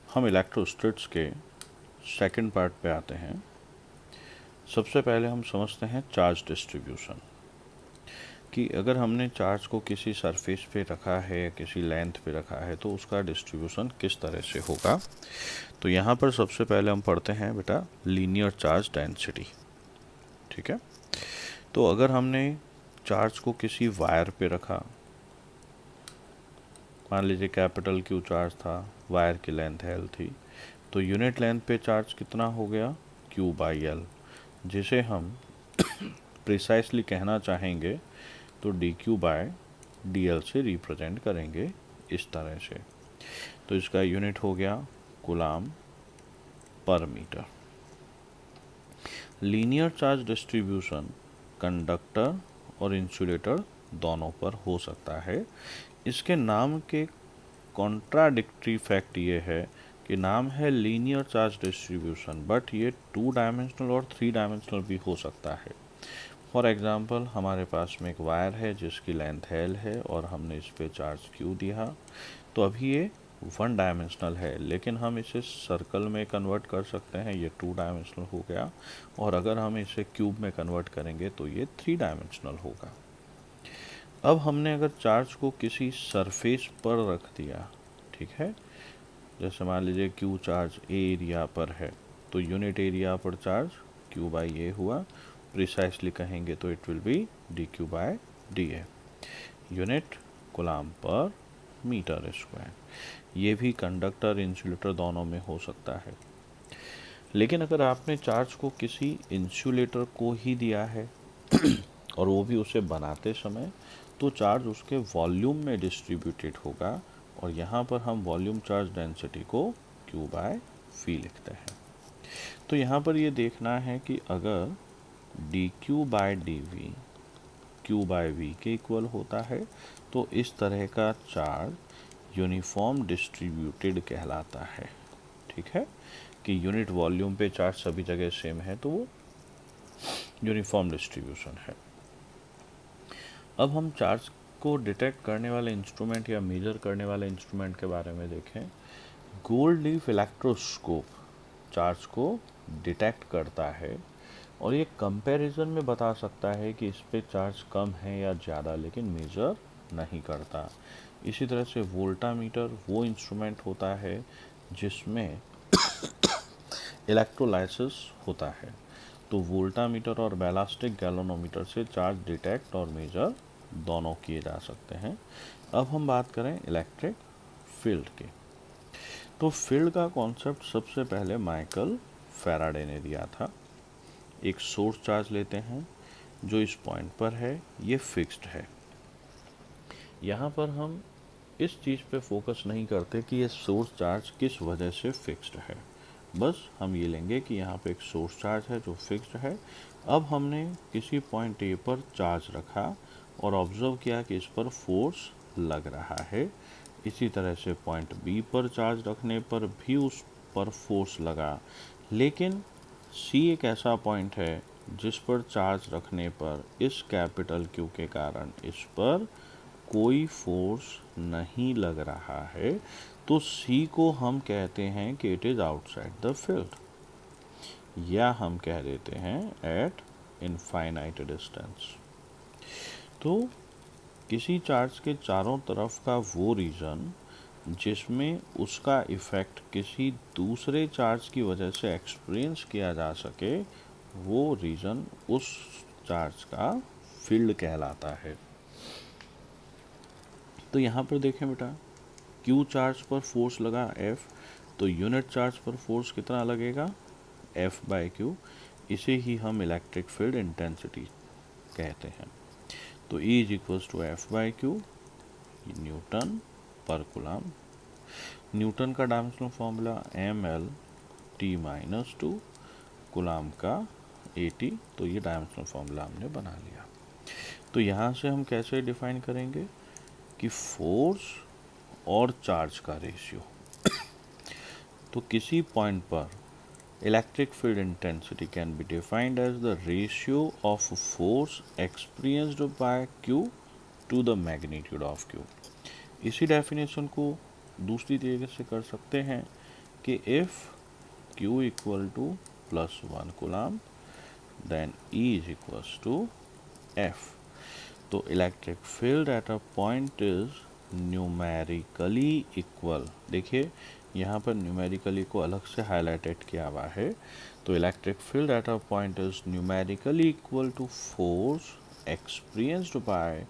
हम इलेक्ट्रोस्टैटिक्स के second part पे आते हैं। सबसे पहले हम समझते हैं चार्ज डिस्ट्रीब्यूशन, कि अगर हमने चार्ज को किसी सरफेस पे रखा है या किसी लेंथ पे रखा है तो उसका डिस्ट्रीब्यूशन किस तरह से होगा। तो यहाँ पर सबसे पहले हम पढ़ते हैं बेटा लीनियर चार्ज डेंसिटी। ठीक है, तो अगर हमने चार्ज को किसी वायर पे रखा, मान लीजिए कैपिटल क्यू चार्ज था, वायर की लेंथ एल थी, तो यूनिट लेंथ पे चार्ज कितना हो गया क्यू बाई एल, जिसे हम प्रिसाइसली कहना चाहेंगे तो d q by d l से रिप्रेजेंट करेंगे इस तरह से। तो इसका यूनिट हो गया coulomb per metre. Linear charge distribution conductor और इंसुलेटर दोनों पर हो सकता है। इसके नाम के कॉन्ट्राडिक्टरी फैक्ट ये है कि नाम है लीनियर चार्ज डिस्ट्रीब्यूशन, बट ये 2 डायमेंशनल और 3 डायमेंशनल भी हो सकता है। फॉर एग्जांपल हमारे पास में एक वायर है जिसकी लेंथ एल है और हमने इस पे चार्ज क्यू दिया, तो अभी ये 1 डायमेंशनल है, लेकिन हम इसे सर्कल में कन्वर्ट कर सकते हैं, ये 2 डायमेंशनल हो गया। और अगर हम इसे क्यूब में कन्वर्ट करेंगे तो ये 3 डायमेंशनल होगा। अब हमने अगर चार्ज को किसी सरफेस पर रख दिया, ठीक है, जैसे मान लीजिए क्यू चार्ज ए एरिया पर है, तो यूनिट एरिया पर चार्ज क्यू बाई ए हुआ। प्रिसाइसली कहेंगे तो it will be d q by d A, unit coulomb per metre square. ये भी कंडक्टर इंसुलेटर दोनों में हो सकता है। लेकिन अगर आपने चार्ज को किसी इंसुलेटर को ही दिया है और वो भी उसे बनाते समय, तो चार्ज उसके वॉल्यूम में डिस्ट्रीब्यूटेड होगा, और यहाँ पर हम वॉल्यूम चार्ज डेंसिटी को Q बाय V लिखते हैं। तो यहाँ पर ये देखना है कि अगर dQ by dV Q by V के इक्वल होता है तो इस तरह का चार्ज यूनिफॉर्म डिस्ट्रीब्यूटेड कहलाता है। ठीक है, कि यूनिट वॉल्यूम पे चार्ज सभी जगह सेम है तो वो यूनिफॉर्म डिस्ट्रीब्यूशन है। अब हम चार्ज को डिटेक्ट करने वाले इंस्ट्रूमेंट या मेजर करने वाले इंस्ट्रूमेंट के बारे में देखें। गोल्ड लीफ इलेक्ट्रोस्कोप चार्ज को डिटेक्ट करता है और ये कंपैरिजन में बता सकता है कि इस पे चार्ज कम है या ज़्यादा, लेकिन मेजर नहीं करता। इसी तरह से वोल्टामीटर वो इंस्ट्रूमेंट होता है जिसमें इलेक्ट्रोलाइसिस होता है। तो वोल्टामीटर और बैलास्टिक गैल्वेनोमीटर से चार्ज डिटेक्ट और मेजर दोनों किए जा सकते हैं। अब हम बात करें इलेक्ट्रिक फील्ड की, तो फील्ड का कॉन्सेप्ट सबसे पहले माइकल फैराडे ने दिया था। एक सोर्स चार्ज लेते हैं जो इस पॉइंट पर है, ये फिक्स्ड है। यहाँ पर हम इस चीज़ पे फोकस नहीं करते कि ये सोर्स चार्ज किस वजह से फिक्स्ड है, बस हम ये लेंगे कि यहाँ पे एक सोर्स चार्ज है जो फिक्स्ड है। अब हमने किसी पॉइंट ए पर चार्ज रखा और ऑब्जर्व किया कि इस पर फोर्स लग रहा है। इसी तरह से पॉइंट बी पर चार्ज रखने पर भी उस पर फोर्स लगा, लेकिन सी एक ऐसा पॉइंट है जिस पर चार्ज रखने पर इस कैपिटल क्यू के कारण इस पर कोई फोर्स नहीं लग रहा है, तो सी को हम कहते हैं कि it is outside the field, या हम कह देते हैं एट इनफाइनाइट डिस्टेंस। तो किसी चार्ज के चारों तरफ का वो रीजन जिसमें उसका इफ़ेक्ट किसी दूसरे चार्ज की वजह से एक्सपीरियंस किया जा सके, वो रीजन उस चार्ज का फील्ड कहलाता है। तो यहाँ पर देखें बेटा, Q चार्ज पर फोर्स लगा F, तो यूनिट चार्ज पर फोर्स कितना लगेगा F बाई Q। इसे ही हम इलेक्ट्रिक फील्ड इंटेंसिटी कहते हैं। तो E is equals to F by Q, Newton पर कूलाम। न्यूटन का dimensional formula mL T-2, coulomb का AT, तो ये डायमेंशनल फॉर्मूला हमने बना लिया। तो यहाँ से हम कैसे डिफाइन करेंगे कि फोर्स और चार्ज का रेशियो। तो किसी पॉइंट पर electric field intensity can be defined as the ratio of force experienced by Q to the magnitude of Q। इसी डेफिनेशन को दूसरी तरीके से कर सकते हैं कि if Q equal to +1 coulomb then E is equals to F। तो electric field at a point is numerically equal. देखिए यहाँ पर न्यूमेरिकली को अलग से हाईलाइटेड किया हुआ है। तो electric field at a point is numerically equal to force experienced by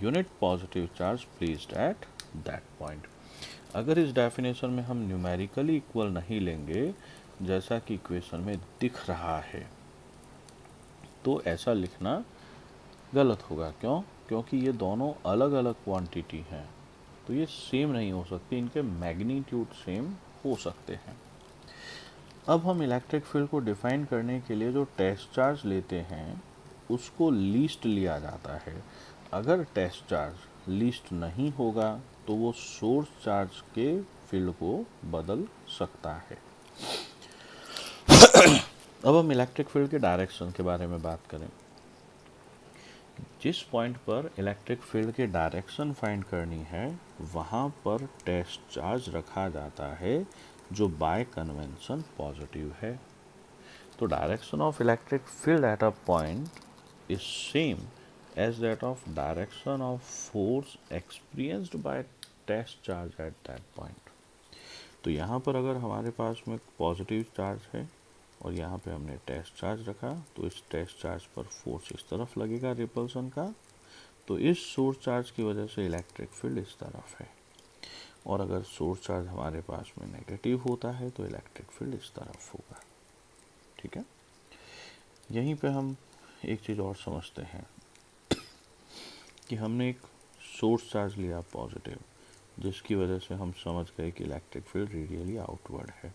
unit positive charge placed at that point. अगर इस डेफिनेशन में हम न्यूमेरिकली इक्वल नहीं लेंगे जैसा कि इक्वेशन में दिख रहा है, तो ऐसा लिखना गलत होगा। क्यों? क्योंकि ये दोनों अलग अलग क्वांटिटी हैं, तो ये सेम नहीं हो सकती, इनके मैग्नीट्यूड सेम हो सकते हैं। अब हम इलेक्ट्रिक फील्ड को डिफाइन करने के लिए जो टेस्ट चार्ज लेते हैं उसको लीस्ट लिया जाता है। अगर टेस्ट चार्ज लीस्ट नहीं होगा तो वो सोर्स चार्ज के फील्ड को बदल सकता है। अब हम इलेक्ट्रिक फील्ड के डायरेक्शन के बारे में बात करें। जिस पॉइंट पर इलेक्ट्रिक फील्ड के डायरेक्शन फाइंड करनी है वहाँ पर टेस्ट चार्ज रखा जाता है जो बाय कन्वेंशन पॉजिटिव है। तो direction of electric field at a point is same as that of direction of force experienced by test charge at that point. तो यहाँ पर अगर हमारे पास में पॉजिटिव चार्ज है और यहाँ पे हमने टेस्ट चार्ज रखा, तो इस टेस्ट चार्ज पर फोर्स इस तरफ लगेगा रिपल्सन का, तो इस सोर्स चार्ज की वजह से इलेक्ट्रिक फील्ड इस तरफ है। और अगर सोर्स चार्ज हमारे पास में नेगेटिव होता है तो इलेक्ट्रिक फील्ड इस तरफ होगा। ठीक है, यहीं पे हम एक चीज़ और समझते हैं कि हमने एक सोर्स चार्ज लिया पॉजिटिव, जिसकी वजह से हम समझ गए कि इलेक्ट्रिक फील्ड रेडियली आउटवर्ड है।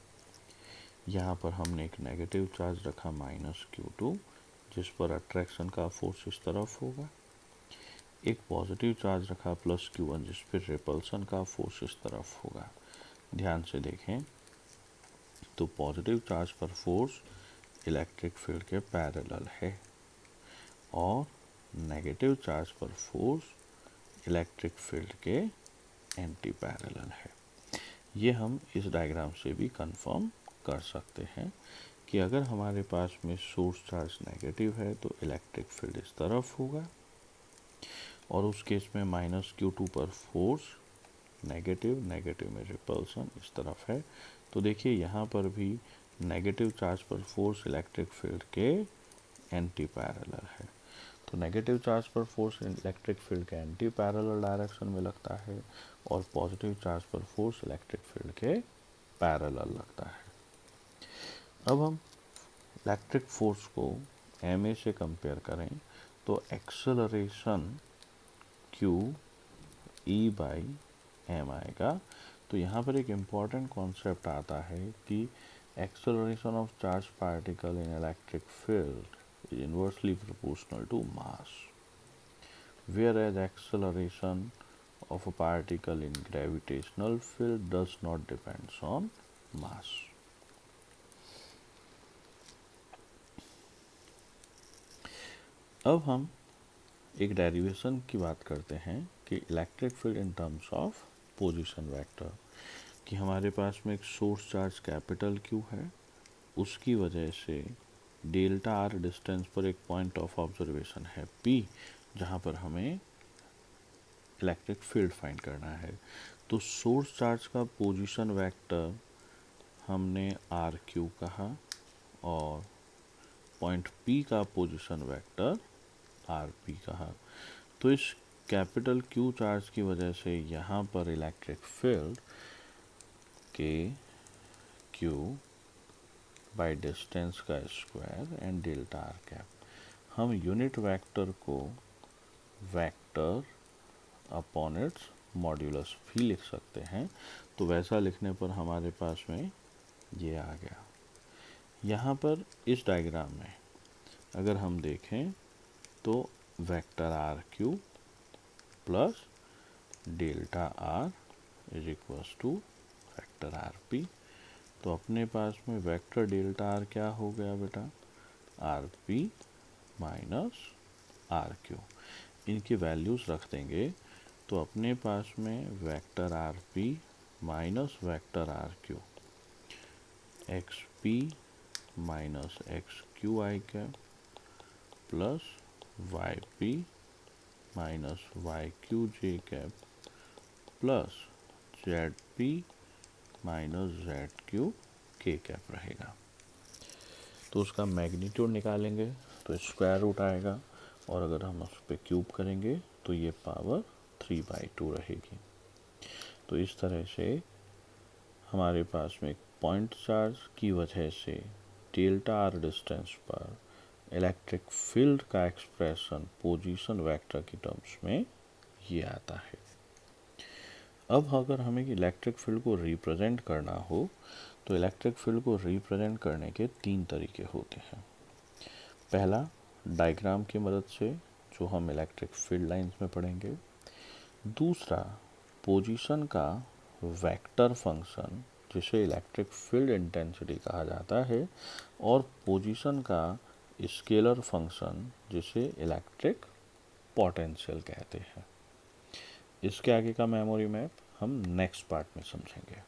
यहाँ पर हमने एक नेगेटिव चार्ज रखा -Q2, जिस पर अट्रैक्शन का फोर्स इस तरफ होगा। एक पॉजिटिव चार्ज रखा +Q1, जिस पर रिपल्सन का फोर्स इस तरफ होगा। ध्यान से देखें तो पॉजिटिव चार्ज पर फोर्स इलेक्ट्रिक फील्ड के पैरेलल है और नेगेटिव चार्ज पर फोर्स इलेक्ट्रिक फील्ड के एंटी पैरेलल है। ये हम इस डायग्राम से भी कंफर्म कर सकते हैं कि अगर हमारे पास में सोर्स चार्ज नेगेटिव है तो इलेक्ट्रिक फील्ड इस तरफ होगा, और उस केस में -Q2 पर फोर्स नेगेटिव में रिपल्सन इस तरफ है। तो देखिए यहाँ पर भी नेगेटिव चार्ज पर फोर्स इलेक्ट्रिक फील्ड के एंटी पैरेलल है। तो नेगेटिव चार्ज पर फोर्स इलेक्ट्रिक फील्ड के एंटी पैरेलल डायरेक्शन में लगता है और पॉजिटिव चार्ज पर फोर्स इलेक्ट्रिक फील्ड के पैरेलल लगता है। अब हम इलेक्ट्रिक फोर्स को ma से कंपेयर करें तो एक्सेलरेशन q E/m आएगा। तो यहाँ पर एक इम्पॉर्टेंट कॉन्सेप्ट आता है कि acceleration of charge particle in electric field is inversely proportional to mass, whereas acceleration of a particle in gravitational field does not depends on mass. अब हम एक डेरिवेशन की बात करते हैं कि electric field in terms of position vector, कि हमारे पास में एक सोर्स चार्ज Q है, उसकी वजह से डेल्टा आर डिस्टेंस पर एक पॉइंट ऑफ ऑब्जर्वेशन है P, जहाँ पर हमें इलेक्ट्रिक फील्ड फाइंड करना है। तो सोर्स चार्ज का पोजीशन वेक्टर हमने RQ कहा और पॉइंट P का पोजीशन वेक्टर RP कहा। तो इस Q चार्ज की वजह से यहाँ पर electric field Q by distance का square and delta R cap, हम यूनिट वेक्टर को वेक्टर अपॉन इट्स मॉड्यूलस भी लिख सकते हैं। तो वैसा लिखने पर हमारे पास में ये आ गया। यहाँ पर इस डायग्राम में अगर हम देखें तो vector RQ plus delta R is equals to vector RP। तो अपने पास में वेक्टर डेल्टा आर क्या हो गया बेटा, RP माइनस RQ। इनकी वैल्यूज रख देंगे तो अपने पास में vector RP minus vector RQ x p minus x q i cap plus y p minus y q j cap plus z p minus z q k cap रहेगा। तो उसका मैग्नीट्यूड निकालेंगे तो स्क्वायर रूट आएगा, और अगर हम उस पर क्यूब करेंगे तो ये पावर 3/2 रहेगी। तो इस तरह से हमारे पास में एक पॉइंट चार्ज की वजह से डेल्टा आर डिस्टेंस पर इलेक्ट्रिक फील्ड का एक्सप्रेशन पोजीशन वेक्टर की टर्म्स में ये आता है। अब अगर हमें इलेक्ट्रिक फील्ड को रिप्रेजेंट करना हो तो इलेक्ट्रिक फील्ड को रिप्रेजेंट करने के 3 तरीके होते हैं। पहला, डायग्राम की मदद से, जो हम इलेक्ट्रिक फील्ड लाइंस में पढ़ेंगे। दूसरा, पोजीशन का वेक्टर फंक्शन जिसे इलेक्ट्रिक फील्ड इंटेंसिटी कहा जाता है, और पोजीशन का स्केलर फंक्शन जिसे इलेक्ट्रिक पोटेंशियल कहते हैं। इसके आगे का मेमोरी मैप हम नेक्स्ट पार्ट में समझेंगे।